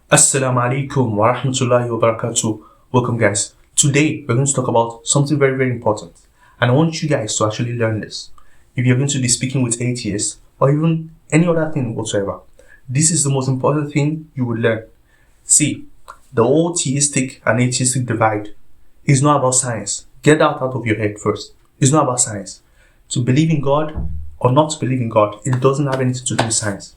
Assalamu alaikum wa rahmatullahi wa barakatuh. Welcome, guys. Today, we're going to talk about something very, very important. And I want you guys to actually learn this. If you're going to be speaking with atheists or even any other thing whatsoever, this is the most important thing you will learn. See, the whole theistic and atheistic divide is not about science. Get that out of your head first. It's not about science. To believe in God or not to believe in God, it doesn't have anything to do with science.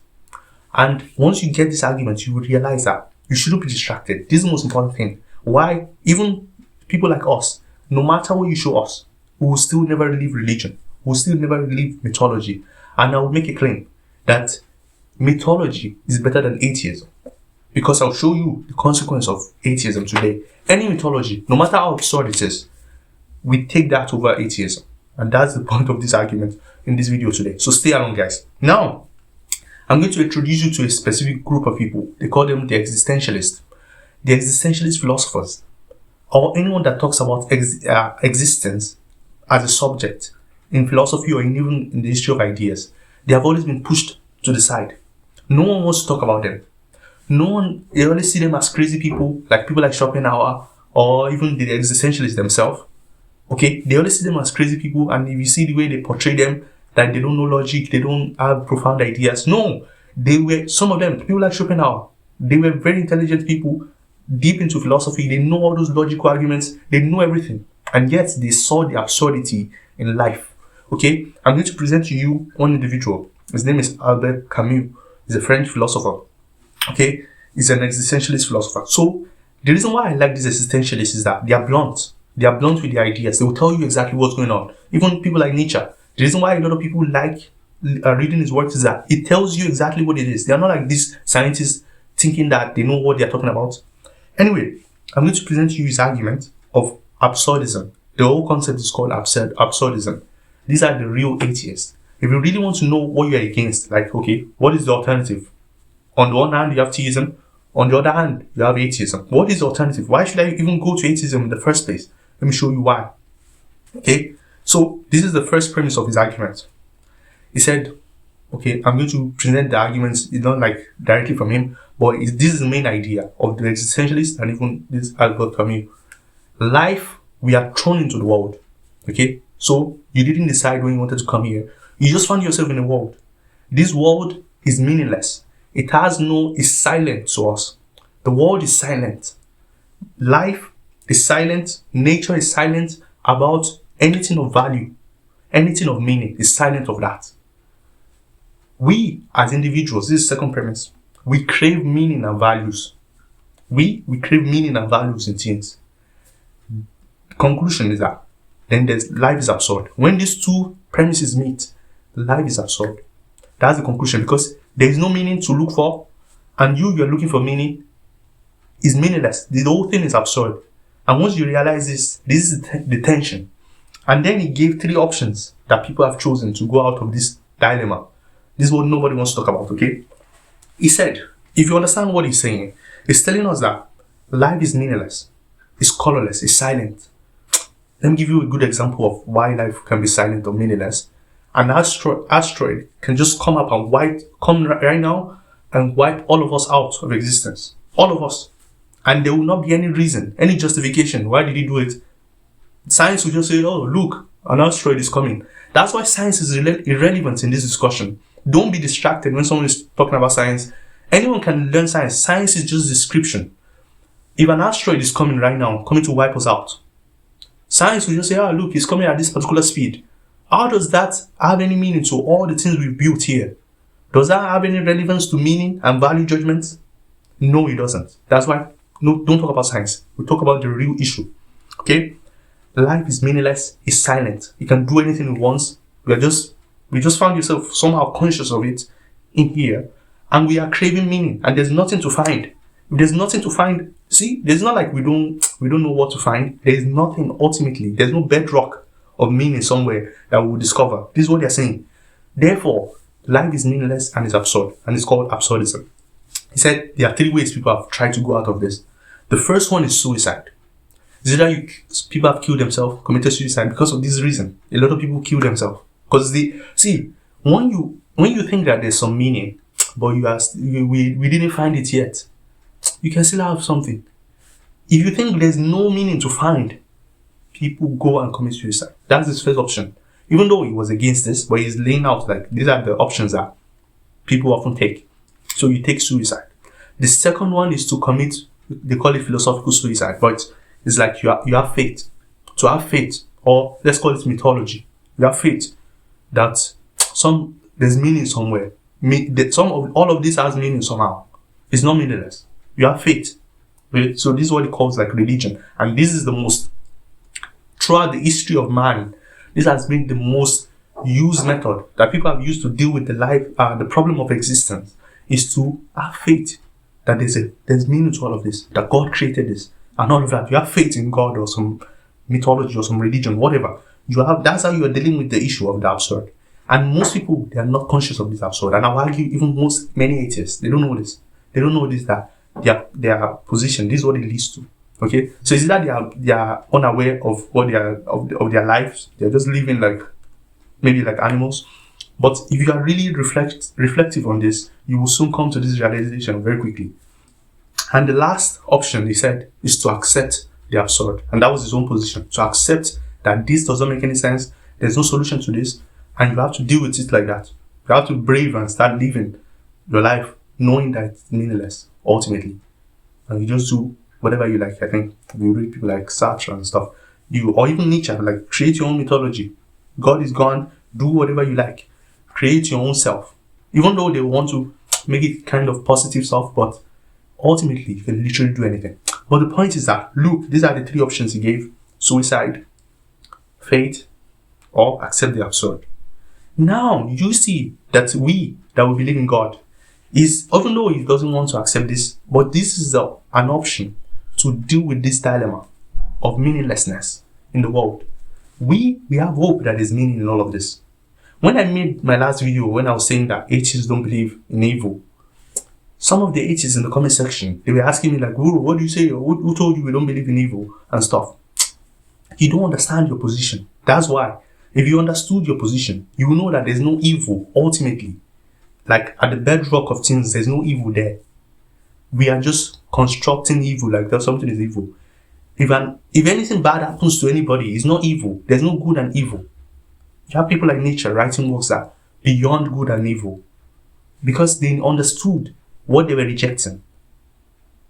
And once you get this argument, you will realize that you shouldn't be distracted. This is the most important thing. Why? Even people like us, no matter what you show us, we will still never leave religion. We will still never leave mythology. And I will make a claim that mythology is better than atheism. Because I'll show you the consequence of atheism today. Any mythology, no matter how absurd it is, we take that over atheism. And that's the point of this argument in this video today. So stay along, guys. Now, I'm going to introduce you to a specific group of people. They call them the existentialists. The existentialist philosophers, or anyone that talks about existence as a subject in philosophy or even in the history of ideas, they have always been pushed to the side. No one wants to talk about them. They always see them as crazy people like Schopenhauer or even the existentialists themselves. Okay, they always see them as crazy people, and if you see the way they portray them, that they don't know logic, they don't have profound ideas. No, some of them, people like Schopenhauer, they were very intelligent people, deep into philosophy. They know all those logical arguments, they know everything, and yet they saw the absurdity in life. Okay, I'm going to present to you one individual. His name is Albert Camus. He's a French philosopher. Okay, he's an existentialist philosopher. So the reason why I like these existentialists is that they are blunt. They are blunt with their ideas. They will tell you exactly what's going on. Even people like Nietzsche. The reason why a lot of people like reading his works is that it tells you exactly what it is. They are not like these scientists thinking that they know what they are talking about. Anyway, I'm going to present to you his argument of absurdism. The whole concept is called absurdism. These are the real atheists. If you really want to know what you're against, like, okay, what is the alternative? On the one hand, you have theism. On the other hand, you have atheism. What is the alternative? Why should I even go to atheism in the first place? Let me show you why. Okay. So this is the first premise of his argument. He said, okay, I'm going to present the arguments, it's not like directly from him, but this is the main idea of the existentialist and even this Albert Camus. Life, we are thrown into the world. Okay, so you didn't decide when you wanted to come here. You just found yourself in a world. This world is meaningless. It's silent to us. The world is silent. Life is silent. Nature is silent about anything of value, anything of meaning is silent of that. We, as individuals, this is the second premise, we crave meaning and values. We crave meaning and values in things. The conclusion is that then life is absurd. When these two premises meet, life is absurd. That's the conclusion, because there is no meaning to look for, and you're looking for meaning is meaningless. The whole thing is absurd. And once you realize this is the tension. And then he gave three options that people have chosen to go out of this dilemma. This is what nobody wants to talk about, okay? He said, if you understand what he's saying, he's telling us that life is meaningless, it's colorless, it's silent. Let me give you a good example of why life can be silent or meaningless. An asteroid can just come up and come right now and wipe all of us out of existence. All of us. And there will not be any reason, any justification. Why did he do it? Science will just say, oh, look, an asteroid is coming. That's why science is irrelevant in this discussion. Don't be distracted when someone is talking about science. Anyone can learn science. Science is just description. If an asteroid is coming right now, coming to wipe us out, science will just say, oh, look, it's coming at this particular speed. How does that have any meaning to all the things we've built here? Does that have any relevance to meaning and value judgments? No, it doesn't. That's why, no, don't talk about science. We talk about the real issue. Okay? Life is meaningless, it's silent. You can do anything we want. We just found yourself somehow conscious of it in here, and we are craving meaning, and there's nothing to find. If there's nothing to find, see, there's not like we don't know what to find. There's nothing ultimately. There's no bedrock of meaning somewhere that we'll discover. This is what they're saying. Therefore, life is meaningless and it's absurd, and it's called absurdism. He said there are three ways people have tried to go out of this. The first one is suicide. Is it that people have killed themselves, committed suicide because of this reason? A lot of people kill themselves because when you think that there's some meaning, but we didn't find it yet. you can still have something. If you think there's no meaning to find, people go and commit suicide. That's his first option. Even though he was against this, but he's laying out like these are the options that people often take. So you take suicide. The second one is to commit, they call it philosophical suicide, but it's like you have faith. To have faith, or let's call it mythology. You have faith that there's meaning somewhere. All of this has meaning somehow. It's not meaningless. You have faith. So this is what it calls like religion. And this is the most, throughout the history of man, this has been the most used method that people have used to deal with the problem of existence, is to have faith that there's meaning to all of this, that God created this, and all of that. You have faith in God or some mythology or some religion, whatever. That's how you are dealing with the issue of the absurd. And most people, they are not conscious of this absurd. And I'll argue even many atheists, they don't know this. They don't know this, that their position, this is what it leads to. Okay? So it's that they are unaware of what they are of their lives. They're just living like maybe like animals. But if you are really reflective on this, you will soon come to this realization very quickly. And the last option, he said, is to accept the absurd. And that was his own position. To accept that this doesn't make any sense, there's no solution to this, and you have to deal with it like that. You have to brave and start living your life knowing that it's meaningless, ultimately. And you just do whatever you like. I think you read people like Sartre and stuff. Or even Nietzsche, like create your own mythology. God is gone, do whatever you like. Create your own self. Even though they want to make it kind of positive stuff, but ultimately you can literally do anything. But the point is that, look, these are the three options he gave: suicide, faith, or accept the absurd. Now you see that we believe in God is, even though he doesn't want to accept this, but this is an option to deal with this dilemma of meaninglessness in the world. We have hope that there's meaning in all of this. When I made my last video, when I was saying that atheists don't believe in evil, some of the atheists in the comment section, they were asking me like, Guru, what do you say? Who told you we don't believe in evil and stuff? You don't understand your position. That's why. If you understood your position, you will know that there's no evil ultimately. Like at the bedrock of things, there's no evil there. We are just constructing evil like that something is evil. If anything bad happens to anybody, it's not evil. There's no good and evil. You have people like Nietzsche writing works that beyond good and evil, because they understood what they were rejecting.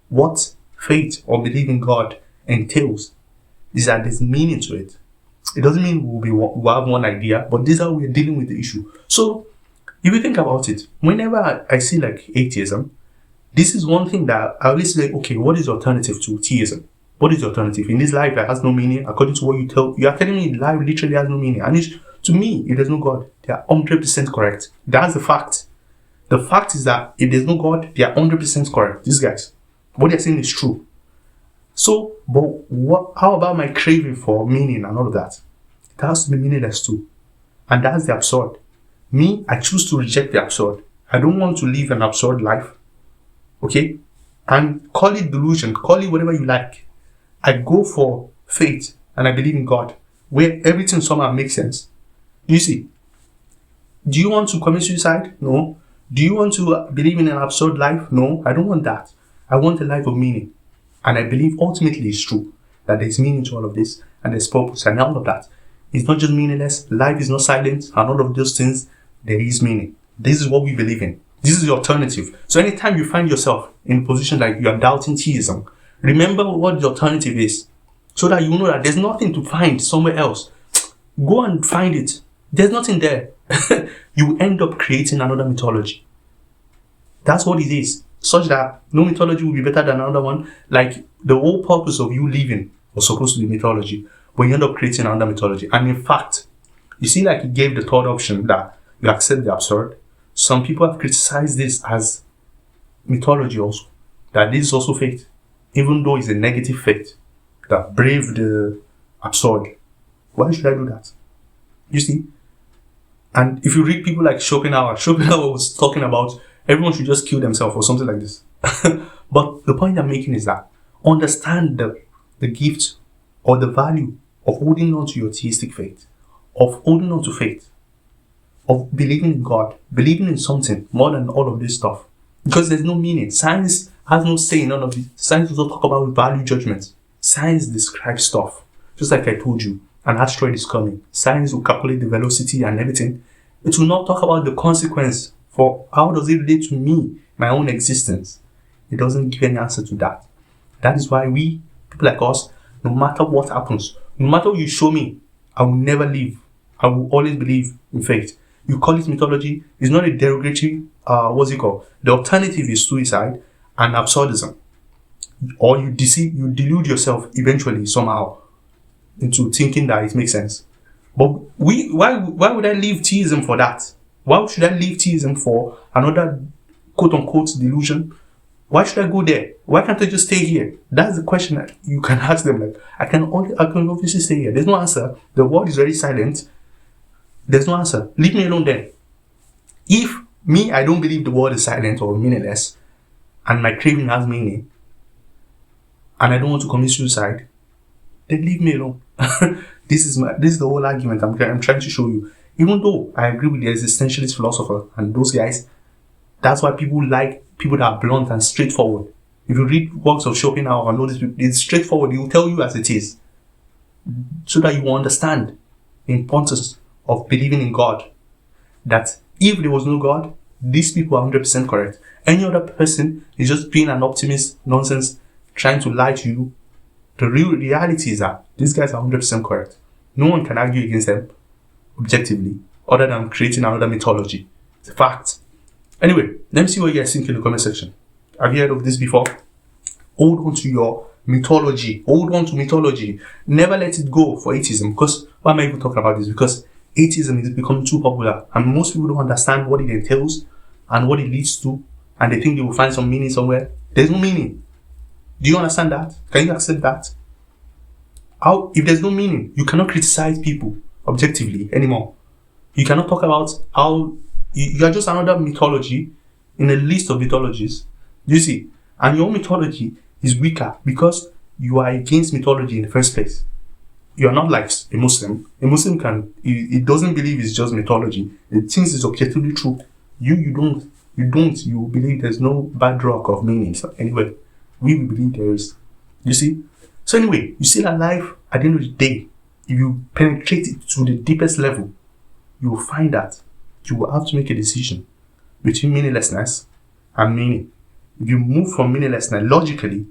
What faith or belief in God entails is that there's meaning to it. It doesn't mean we'll have one idea, but this is how we're dealing with the issue. So, if you think about it, whenever I see like atheism, this is one thing that I always say, okay, what is the alternative to theism? What is the alternative? In this life that has no meaning, according to what you are telling me life literally has no meaning. And to me, if there's no God, they are 100% correct. That's the fact. The fact is that if there's no God, they are 100% correct. These guys, what they're saying is true. So, but how about my craving for meaning and all of that? It has to be meaningless too. And that's the absurd. Me, I choose to reject the absurd. I don't want to live an absurd life. Okay? And call it delusion, call it whatever you like. I go for faith and I believe in God, where everything somehow makes sense. You see, do you want to commit suicide? No. Do you want to believe in an absurd life? No, I don't want that. I want a life of meaning. And I believe ultimately it's true that there's meaning to all of this and there's purpose and all of that. It's not just meaningless. Life is not silent and all of those things. There is meaning. This is what we believe in. This is the alternative. So anytime you find yourself in a position like you are doubting theism, remember what the alternative is, so that you know that there's nothing to find somewhere else. Go and find it. There's nothing there. You end up creating another mythology. That's what it is. Such that no mythology will be better than another one. Like the whole purpose of you living was supposed to be mythology, but you end up creating another mythology. And in fact, you see, like he gave the third option that you accept the absurd. Some people have criticized this as mythology also. That this is also faith, even though it's a negative faith that braved the absurd. Why should I do that? You see? And if you read people like Schopenhauer was talking about everyone should just kill themselves or something like this. But the point I'm making is that understand the gift or the value of holding on to your theistic faith, of holding on to faith, of believing in God, believing in something more than all of this stuff. Because there's no meaning. Science has no say in none of it. Science does not talk about value judgment. Science describes stuff. Just like I told you, an asteroid is coming. Science will calculate the velocity and everything. It will not talk about the consequence for how does it relate to me, my own existence. It doesn't give any answer to that. That is why we, people like us, no matter what happens, no matter what you show me, I will never leave. I will always believe in faith. You call it mythology, it's not a derogatory, what's it called? The alternative is suicide and absurdism. Or you delude yourself eventually somehow into thinking that it makes sense. But why would I leave theism for that? Why should I leave theism for another quote-unquote delusion? Why should I go there? Why can't I just stay here? That's the question that you can ask them. Like, I can obviously stay here. There's no answer. The world is very silent. There's no answer. Leave me alone then. If me, I don't believe the world is silent or meaningless, and my craving has meaning, and I don't want to commit suicide, then leave me alone. This is the whole argument I'm trying to show you. Even though I agree with the existentialist philosopher and those guys, that's why people like people that are blunt and straightforward. If you read works of Schopenhauer and all this, it's straightforward. He will tell you as it is, so that you will understand the importance of believing in God. That if there was no God, these people are 100% correct. Any other person is just being an optimist, nonsense, trying to lie to you. The real reality is that these guys are 100% correct. No one can argue against them objectively, other than creating another mythology. It's a fact. Anyway, let me see what you guys think in the comment section. Have you heard of this before? Hold on to your mythology. Hold on to mythology. Never let it go for atheism. Because why am I even talking about this? Because atheism is becoming too popular, and most people don't understand what it entails and what it leads to, and they think they will find some meaning somewhere. There's no meaning. Do you understand that? Can you accept that? If there's no meaning, you cannot criticize people objectively anymore. You cannot talk about how you are just another mythology in a list of mythologies. You see, and your mythology is weaker because you are against mythology in the first place. You are not like a Muslim. A Muslim it doesn't believe it's just mythology. It thinks it's objectively true. You don't. You believe there's no bedrock of meaning. So anyway, we believe there is. You see? So anyway, you see that life, at the end of the day, if you penetrate it to the deepest level, you will find that you will have to make a decision between meaninglessness and meaning. If you move from meaninglessness, logically,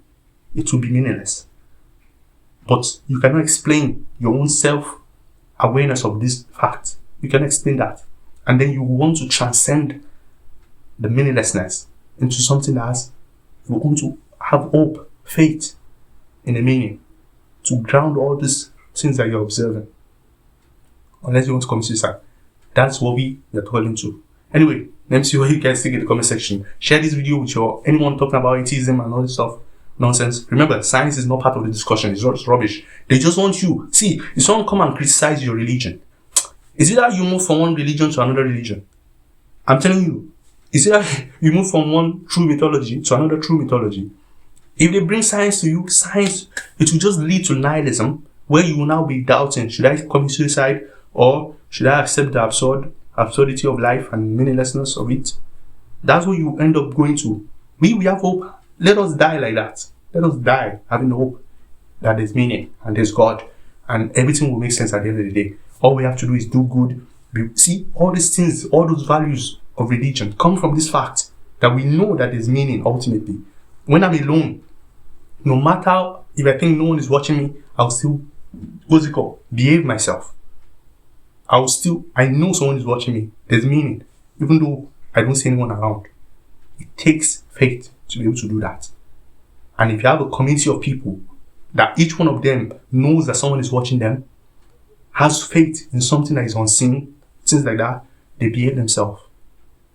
it will be meaningless. But you cannot explain your own self-awareness of this fact. You can explain that. And then you want to transcend the meaninglessness into something that you want to have hope, faith in a meaning, to ground all these things that you're observing. Unless you want to commit suicide. That's what we are calling to. Anyway, let me see what you guys think in the comment section. Share this video with anyone talking about atheism and all this stuff. Nonsense. Remember, science is not part of the discussion. It's just rubbish. They just want you. See, if someone come and criticize your religion, is it that you move from one religion to another religion? I'm telling you. Is it that you move from one true mythology to another true mythology? If they bring science to you, it will just lead to nihilism, where you will now be doubting, should I commit suicide, or should I accept the absurdity of life and meaninglessness of it? That's what you end up going to. We have hope. Let us die like that. Let us die having hope that there's meaning and there's God, and everything will make sense at the end of the day. All we have to do is do good. See, all these things, all those values of religion come from this fact that we know that there's meaning ultimately. When I'm alone, no matter if I think no one is watching me, I'll still, behave myself. I know someone is watching me. There's meaning, even though I don't see anyone around. It takes faith to be able to do that. And if you have a community of people that each one of them knows that someone is watching them, has faith in something that is unseen, things like that, they behave themselves.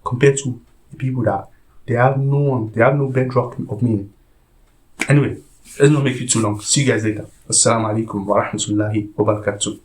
Compared to the people that they have no bedrock of meaning. Anyway, let's not make it too long. See you guys later. Assalamu alaikum wa rahmatullahi wa barakatuh.